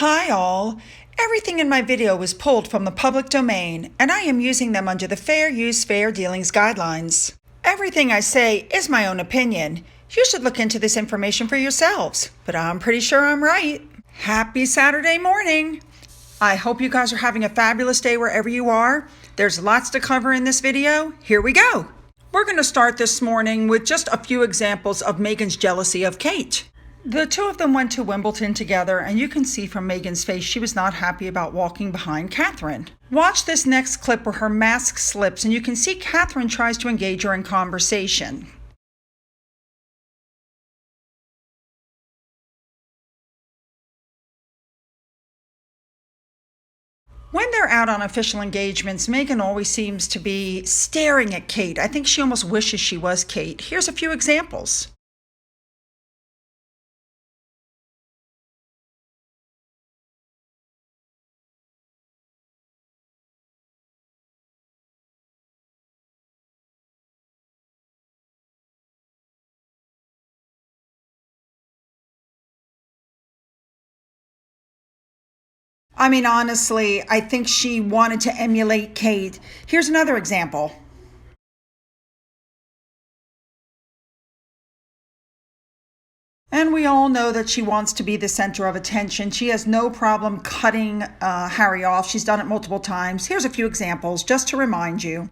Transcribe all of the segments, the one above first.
Hi all! Everything in my video was pulled from the public domain, and I am using them under the Fair Use Fair Dealings guidelines. Everything I say is my own opinion. You should look into this information for yourselves, but I'm pretty sure I'm right. Happy Saturday morning! I hope you guys are having a fabulous day wherever you are. There's lots to cover in this video. Here we go! We're going to start this morning with just a few examples of Meghan's jealousy of Kate. The two of them went to Wimbledon together, and you can see from Meghan's face she was not happy about walking behind Catherine. Watch this next clip where her mask slips, and you can see Catherine tries to engage her in conversation. When they're out on official engagements, Meghan always seems to be staring at Kate. I think she almost wishes she was Kate. Here's a few examples. I mean, honestly, I think she wanted to emulate Kate. Here's another example. And we all know that she wants to be the center of attention. She has no problem cutting Harry off. She's done it multiple times. Here's a few examples just to remind you.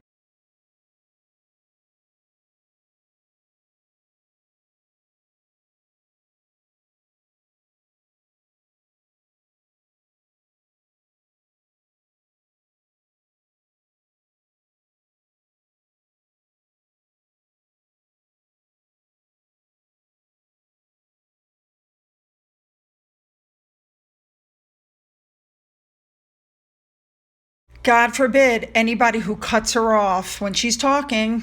God forbid anybody who cuts her off when she's talking.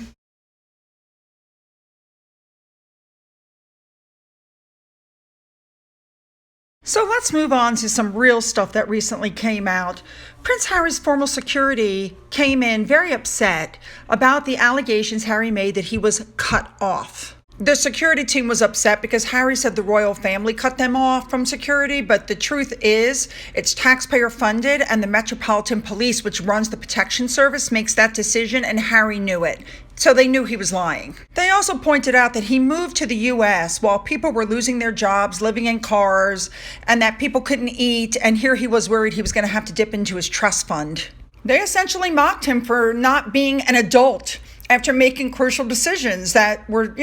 So let's move on to some real stuff that recently came out. Prince Harry's former security came in very upset about the allegations Harry made that he was cut off. The security team was upset because Harry said the royal family cut them off from security, but the truth is it's taxpayer funded, and the Metropolitan Police, which runs the protection service, makes that decision, and Harry knew it. So they knew he was lying. They also pointed out that he moved to the U.S. while people were losing their jobs, living in cars, and that people couldn't eat, and here he was worried he was going to have to dip into his trust fund. They essentially mocked him for not being an adult after making crucial decisions that were,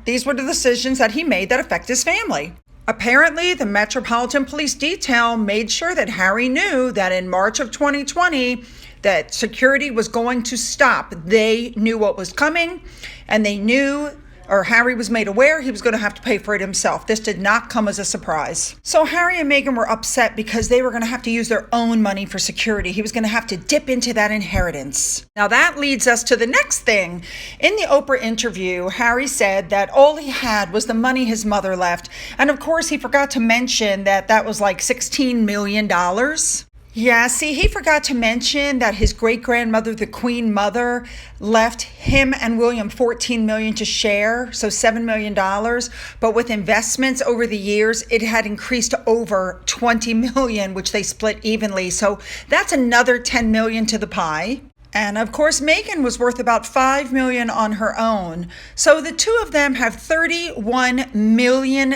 these were the decisions that he made that affect his family. Apparently, the Metropolitan Police detail made sure that Harry knew that in March of 2020, that security was going to stop. They knew what was coming, and they knew, or Harry was made aware, he was going to have to pay for it himself. This did not come as a surprise. So Harry and Meghan were upset because they were going to have to use their own money for security. He was going to have to dip into that inheritance. Now that leads us to the next thing. In the Oprah interview, Harry said that all he had was the money his mother left. And of course, he forgot to mention that that was like $16 million. Yeah, see, he forgot to mention that his great-grandmother, the Queen Mother, left him and William $14 million to share, so $7 million. But with investments over the years, it had increased to over $20 million, which they split evenly. So that's another $10 million to the pie. And of course, Meghan was worth about $5 million on her own. So the two of them have $31 million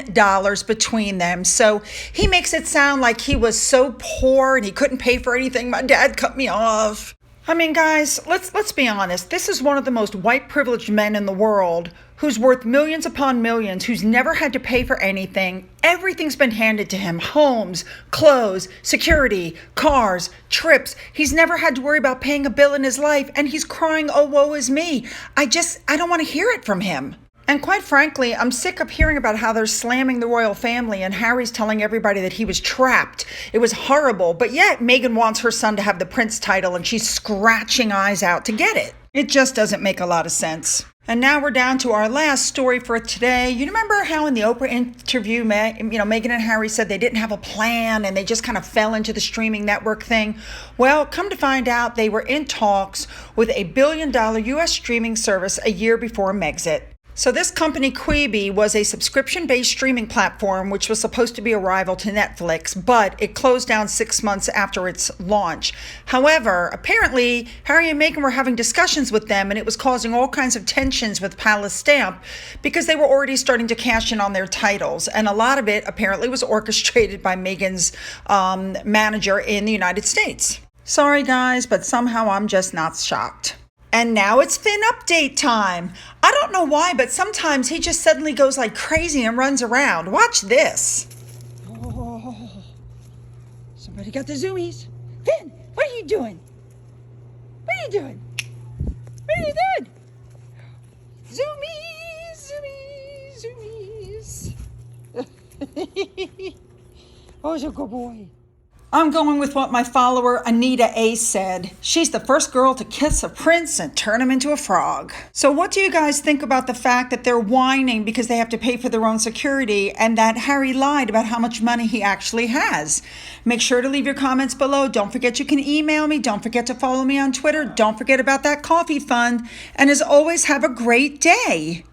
between them. So he makes it sound like he was so poor and he couldn't pay for anything. My dad cut me off. I mean, guys, let's be honest. This is one of the most white privileged men in the world who's worth millions upon millions, who's never had to pay for anything. Everything's been handed to him. Homes, clothes, security, cars, trips. He's never had to worry about paying a bill in his life, and he's crying, oh, woe is me. I don't want to hear it from him. And quite frankly, I'm sick of hearing about how they're slamming the royal family and Harry's telling everybody that he was trapped. It was horrible, but yet Meghan wants her son to have the prince title and she's scratching eyes out to get it. It just doesn't make a lot of sense. And now we're down to our last story for today. You remember how in the Oprah interview, Meghan and Harry said they didn't have a plan and they just kind of fell into the streaming network thing? Well, come to find out, they were in talks with a $1 billion U.S. streaming service a year before Megxit. So this company, Quibi, was a subscription-based streaming platform which was supposed to be a rival to Netflix, but it closed down 6 months after its launch. However, apparently, Harry and Meghan were having discussions with them, and it was causing all kinds of tensions with Palace Stamp because they were already starting to cash in on their titles, and a lot of it apparently was orchestrated by Meghan's manager in the United States. Sorry, guys, but somehow I'm just not shocked. And now it's Finn update time. I don't know why, but sometimes he just suddenly goes like crazy and runs around. Watch this. Oh, somebody got the zoomies. Finn, what are you doing? What are you doing? What are you doing? Zoomies, zoomies. Oh, he's a good boy. I'm going with what my follower Anita A said. She's the first girl to kiss a prince and turn him into a frog. So what do you guys think about the fact that they're whining because they have to pay for their own security and that Harry lied about how much money he actually has? Make sure to leave your comments below. Don't forget you can email me. Don't forget to follow me on Twitter. Don't forget about that coffee fund. And as always, have a great day.